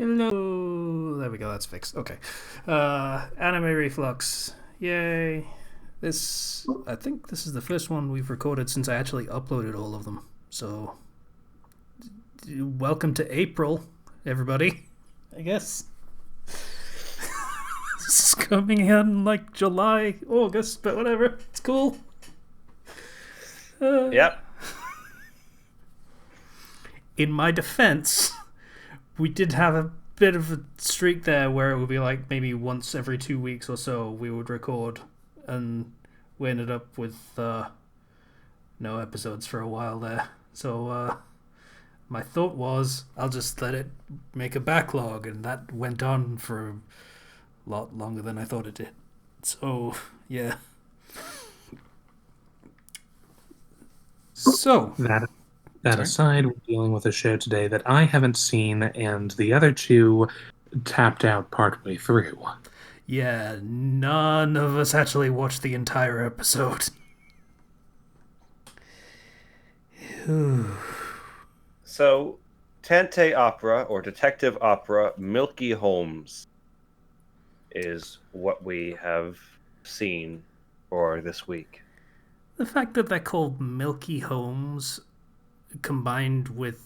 Hello. There we go. That's fixed. Okay. Anime Reflux. Yay. I think this is the first one we've recorded since I actually uploaded all of them. So, welcome to April, everybody. I guess. This is coming in like July, August, but whatever. It's cool. Yep. In my defense, we did have a bit of a streak there where it would be like maybe once every 2 weeks or so we would record, and we ended up with no episodes for a while there. So my thought was I'll just let it make a backlog, and that went on for a lot longer than I thought it did. So yeah. So That aside, we're dealing with a show today that I haven't seen, and the other two tapped out partway through. yeah, none of us actually watched the entire episode. So, Tantei opera or detective opera Milky Holmes is what we have seen for this week. The fact that they're called Milky Homes combined with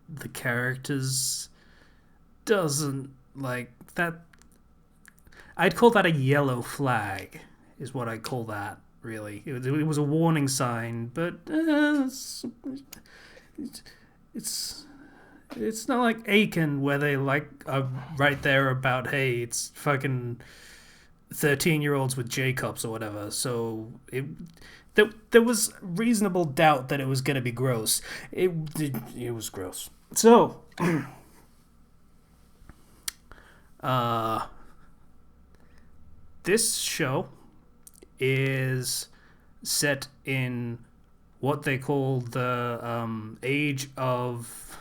the characters doesn't like that. I'd call that a yellow flag, is what I call that, really. It was a warning sign, but it's not like Aiken where they like are right there about, hey, it's fucking 13-year-olds with J cups or whatever. So there was reasonable doubt that it was going to be gross. It was gross. So this show is set in what they call the age of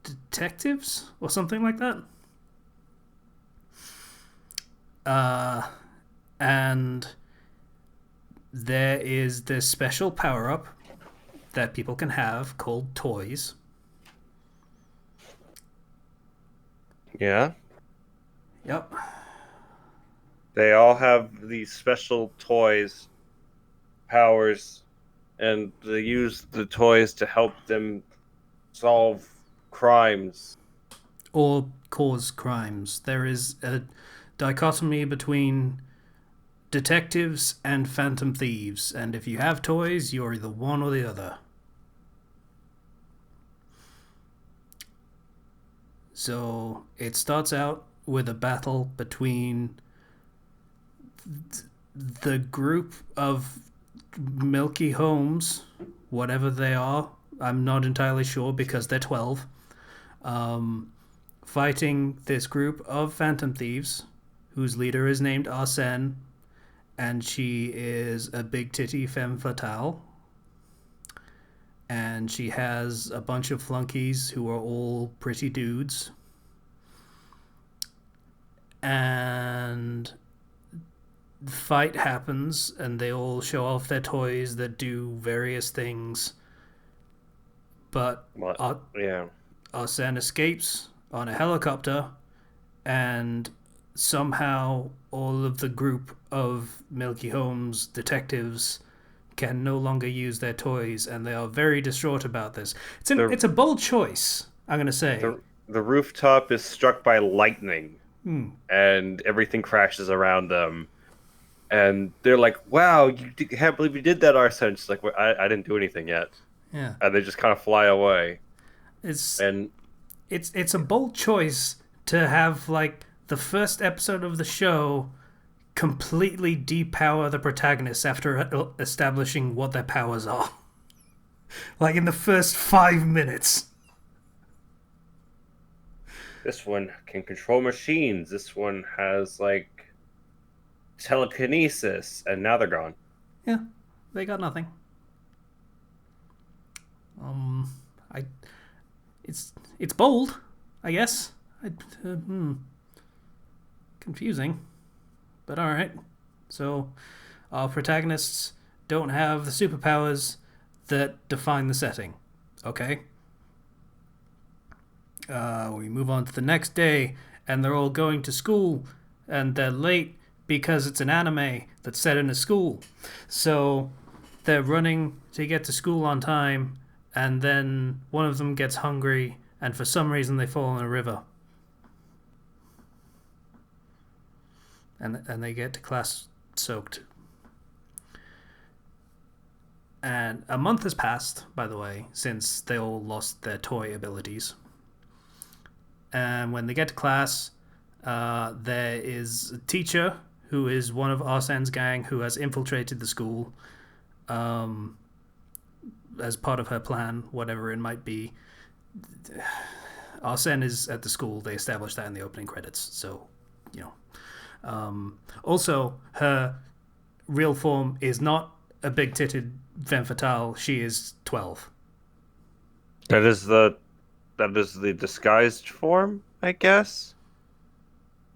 detectives or something like that. And there is this special power-up that people can have called toys. Yeah? Yep. They all have these special toys, powers, and they use the toys to help them solve crimes. Or cause crimes. There is a dichotomy between detectives and phantom thieves, and if you have toys, you're either one or the other. So it starts out with a battle between the group of Milky Homes, whatever they are. I'm not entirely sure because they're 12. Fighting this group of phantom thieves, whose leader is named Arsène, and she is a big titty femme fatale. And she has a bunch of flunkies who are all pretty dudes. And the fight happens, and they all show off their toys that do various things. But Arsène escapes on a helicopter, and somehow all of the group of Milky Holmes detectives can no longer use their toys, and they are very distraught about this. It's a bold choice, I'm going to say. The rooftop is struck by lightning, and everything crashes around them. And they're like, wow, you can't believe you did that, Arsene. She's like, well, I didn't do anything yet. Yeah. And they just kind of fly away. It's a bold choice to have, like, the first episode of the show completely depower the protagonists after establishing what their powers are. Like, in the first 5 minutes. This one can control machines. This one has, like, telekinesis. And now they're gone. Yeah, they got nothing. It's bold, I guess. Confusing, but all right. So, our protagonists don't have the superpowers that define the setting. Okay. We move on to the next day, and they're all going to school, and they're late because it's an anime that's set in a school. So they're running to get to school on time, and then one of them gets hungry, and for some reason they fall in a river. And they get to class soaked. And a month has passed, by the way, since they all lost their toy abilities. And when they get to class, there is a teacher who is one of Arsene's gang who has infiltrated the school as part of her plan, whatever it might be. Arsene is at the school. They established that in the opening credits. So, you know. Also, her real form is not a big-titted femme fatale. She is 12. That is the disguised form, I guess.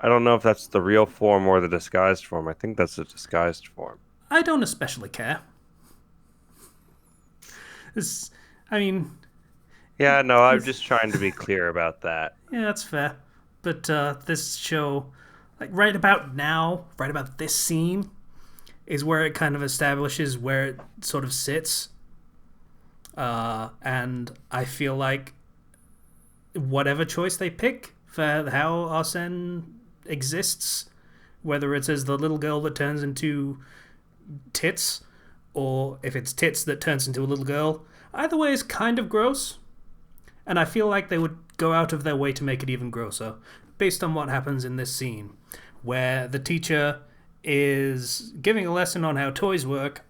I don't know if that's the real form or the disguised form. I think that's the disguised form. I don't especially care. Yeah, no, I'm just trying to be clear about that. Yeah, that's fair. But this show, like right about now, right about this scene, is where it kind of establishes where it sort of sits. And I feel like whatever choice they pick for how Arsene exists, whether it's as the little girl that turns into tits, or if it's tits that turns into a little girl, either way is kind of gross. And I feel like they would go out of their way to make it even grosser, based on what happens in this scene, where the teacher is giving a lesson on how toys work,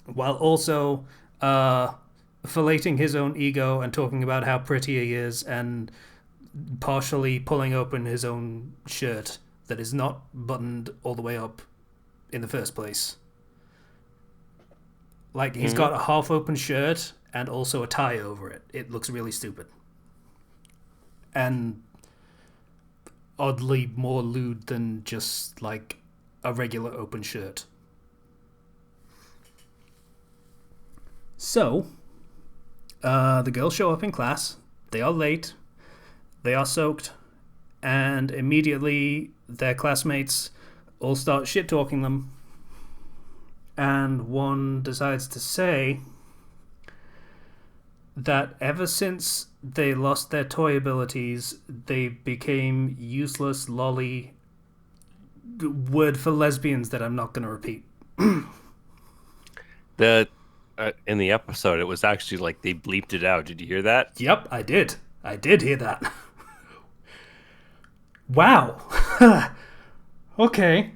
while also filleting his own ego and talking about how pretty he is, and partially pulling open his own shirt that is not buttoned all the way up in the first place. Like, he's got a half-open shirt and also a tie over it. It looks really stupid. And oddly more lewd than just, like, a regular open shirt. So, the girls show up in class. They are late. They are soaked. And immediately their classmates all start shit-talking them. And one decides to say that ever since they lost their toy abilities, they became useless lolly word for lesbians that I'm not going to repeat. In the episode, it was actually like they bleeped it out. Did you hear that? Yep, I did. I did hear that. Wow. Okay.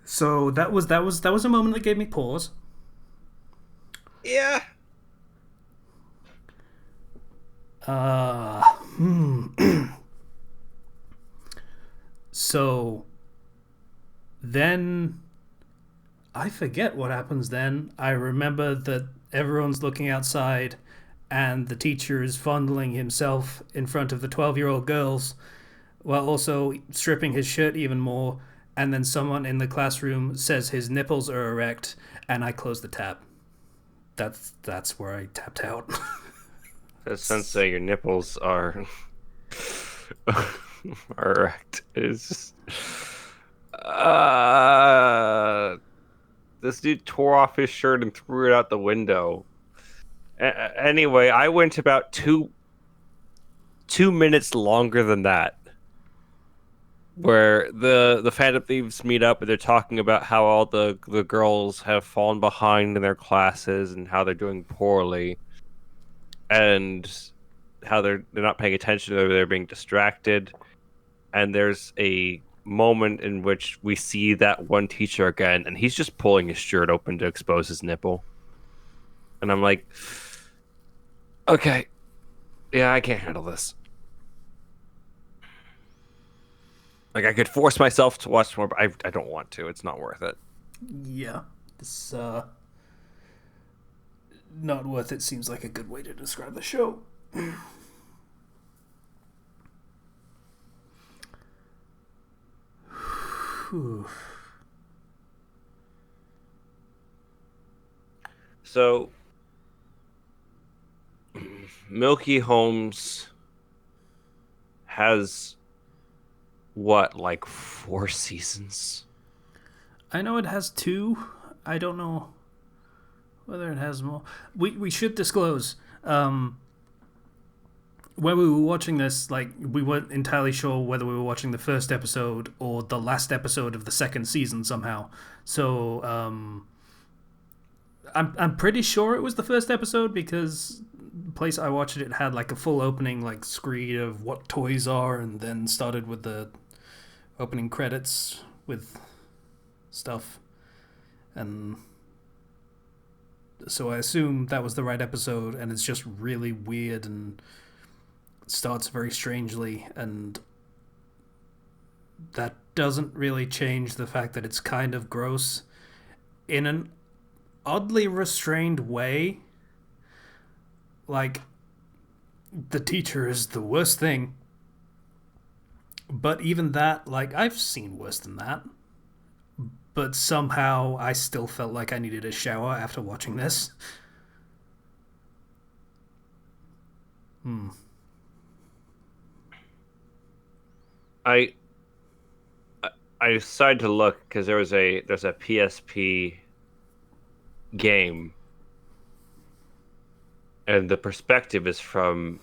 So that was a moment that gave me pause. Yeah. So then I forget what happens then. I remember that everyone's looking outside and the teacher is fondling himself in front of the 12-year-old girls while also stripping his shirt even more, and then someone in the classroom says his nipples are erect, and I close the tab. That's where I tapped out. Sensei, your nipples are erect. It's just this dude tore off his shirt and threw it out the window. Anyway, I went about 2 minutes longer than that, where the Phantom Thieves meet up and they're talking about how all the girls have fallen behind in their classes and how they're doing poorly, and how they're not paying attention, or they're being distracted. And there's a moment in which we see that one teacher again, and he's just pulling his shirt open to expose his nipple. And I'm like, okay, yeah, I can't handle this. Like, I could force myself to watch more, but I don't want to. It's not worth it. Yeah. It's not worth it seems like a good way to describe the show. So Milky Holmes has what, like 4 seasons? I know it has 2. I don't know whether it has more. We should disclose. When we were watching this, like, we weren't entirely sure whether we were watching the first episode or the last episode of the second season somehow. So I'm pretty sure it was the first episode because the place I watched it had like a full opening like screen of what toys are, and then started with the opening credits with stuff. And so I assume that was the right episode, and it's just really weird and starts very strangely, and that doesn't really change the fact that it's kind of gross in an oddly restrained way. Like, the teacher is the worst thing, but even that, like, I've seen worse than that, but somehow I still felt like I needed a shower after watching this. I decided to look because there's a PSP game, and the perspective is from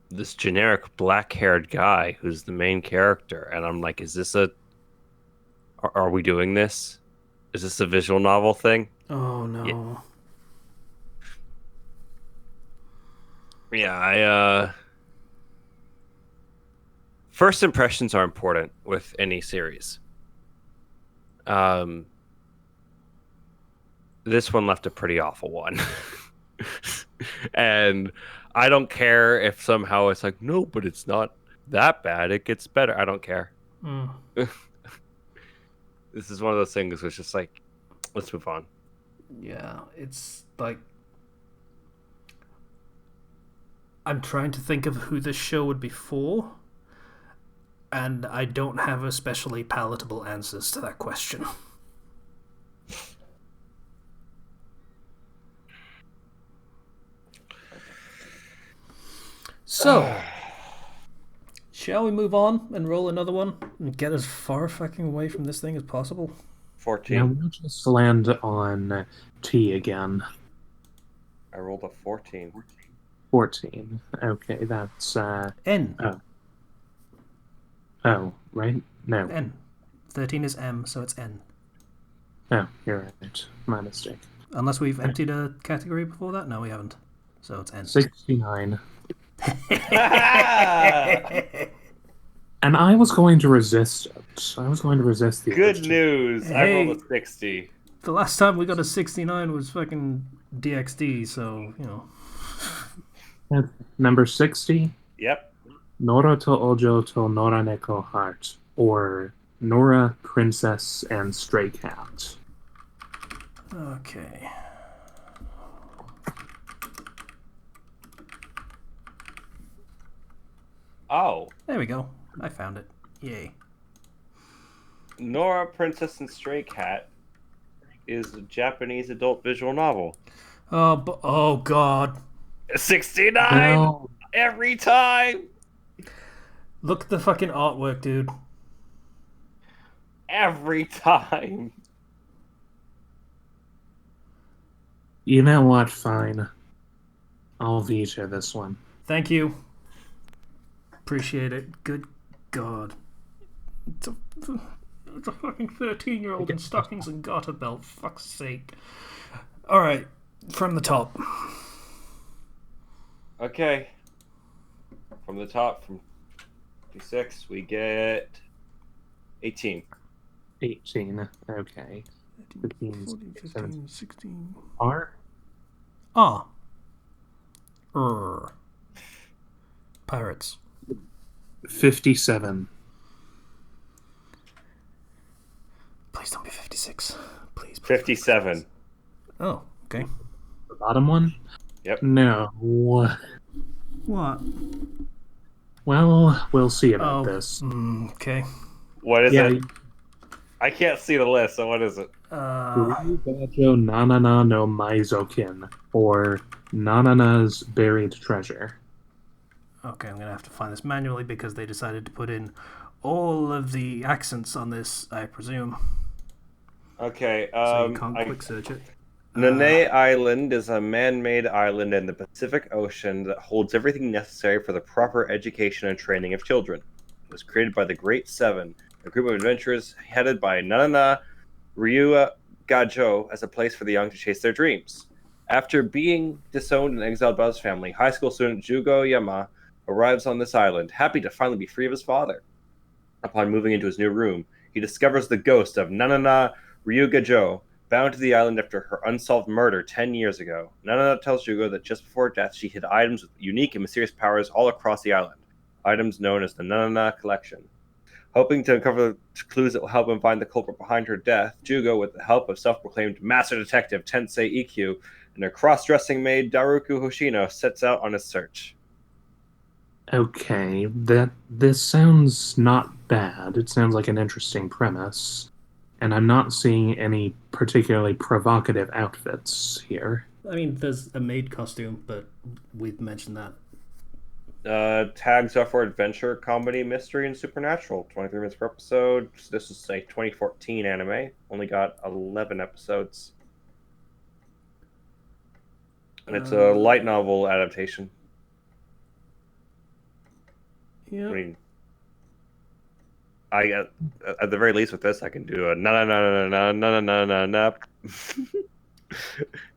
this generic black-haired guy who's the main character, and I'm like, is this are we doing this? Is this a visual novel thing? Oh no. Yeah, first impressions are important with any series. This one left a pretty awful one. And I don't care if somehow it's like, no, but it's not that bad. It gets better. I don't care. This is one of those things where it's just like, let's move on. Yeah, it's like, I'm trying to think of who this show would be for, and I don't have especially palatable answers to that question. So, shall we move on and roll another one and get as far fucking away from this thing as possible? 14. Yeah, we'll just land on T again. I rolled a 14. 14. Okay, that's N. Oh, right? No. N. 13 is M, so it's N. Oh, you're right. My mistake. Unless we've emptied a category before that? No, we haven't. So it's N. 69. And I was going to resist it. I was going to resist the Good urge. news. Hey. I rolled a 60. The last time we got a 69 was fucking DXD, so, you know. Number 60? Yep. Nora to Ojo to Nora Neko Heart, or Nora, Princess, and Stray Cat. Okay. Oh. There we go. I found it. Yay. Nora, Princess, and Stray Cat is a Japanese adult visual novel. Oh God. 69 No. every time. Look at the fucking artwork, dude. Every time. You know what? Fine. I'll veto this one. Thank you. Appreciate it. Good God. It's a fucking 13-year-old in stockings and garter belt. Fuck's sake. Alright, from the top. Okay. From the top, from 56, we get 18. 18. Okay. 15, 14, 15, 16. R? Ah. Pirates. 57. Please don't be 56. Please. 57. Oh, okay. The bottom one? Yep. No. What? Well, we'll see about Oh, this. Okay. What is Yeah, it? I can't see the list, so what is it? Bajo Nanana no Maizokin, or Nanana's buried treasure. Okay, I'm gonna have to find this manually because they decided to put in all of the accents on this, I presume. Okay, So you can't quick search it. Nene Island is a man-made island in the Pacific Ocean that holds everything necessary for the proper education and training of children. It was created by the Great Seven, a group of adventurers headed by Nanana Ryua Gajo as a place for the young to chase their dreams. After being disowned and exiled by his family, high school student Jugo Yama arrives on this island, happy to finally be free of his father. Upon moving into his new room, he discovers the ghost of Nanana Ryugajo, bound to the island after her unsolved murder 10 years ago. Nanana tells Jugo that just before death, she hid items with unique and mysterious powers all across the island, items known as the Nanana Collection. Hoping to uncover clues that will help him find the culprit behind her death, Jugo, with the help of self-proclaimed Master Detective Tensei EQ and her cross-dressing maid Daruku Hoshino, sets out on his search. Okay, this sounds not bad. It sounds like an interesting premise, and I'm not seeing any particularly provocative outfits here. I mean, there's a maid costume, but we've mentioned that. Tags up for adventure, comedy, mystery, and supernatural. 23 minutes per episode. This is a 2014 anime. Only got 11 episodes. And it's a light novel adaptation. Yeah. I mean, at the very least with this, I can do a na na na na na na na na na.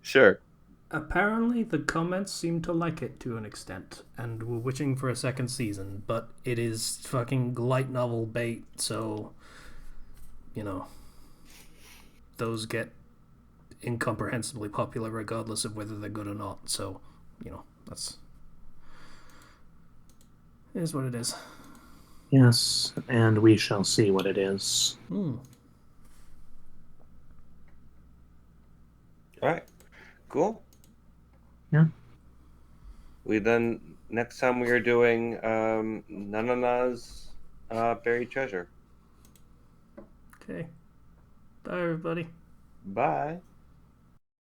Sure. Apparently, the comments seem to like it to an extent, and we're wishing for a second season, but it is fucking light novel bait, so, you know, those get incomprehensibly popular regardless of whether they're good or not, so, you know, that's... It is what it is. Yes, and we shall see what it is. Alright. Cool. Yeah. Next time we are doing Nanana's Buried Treasure. Okay. Bye, everybody. Bye.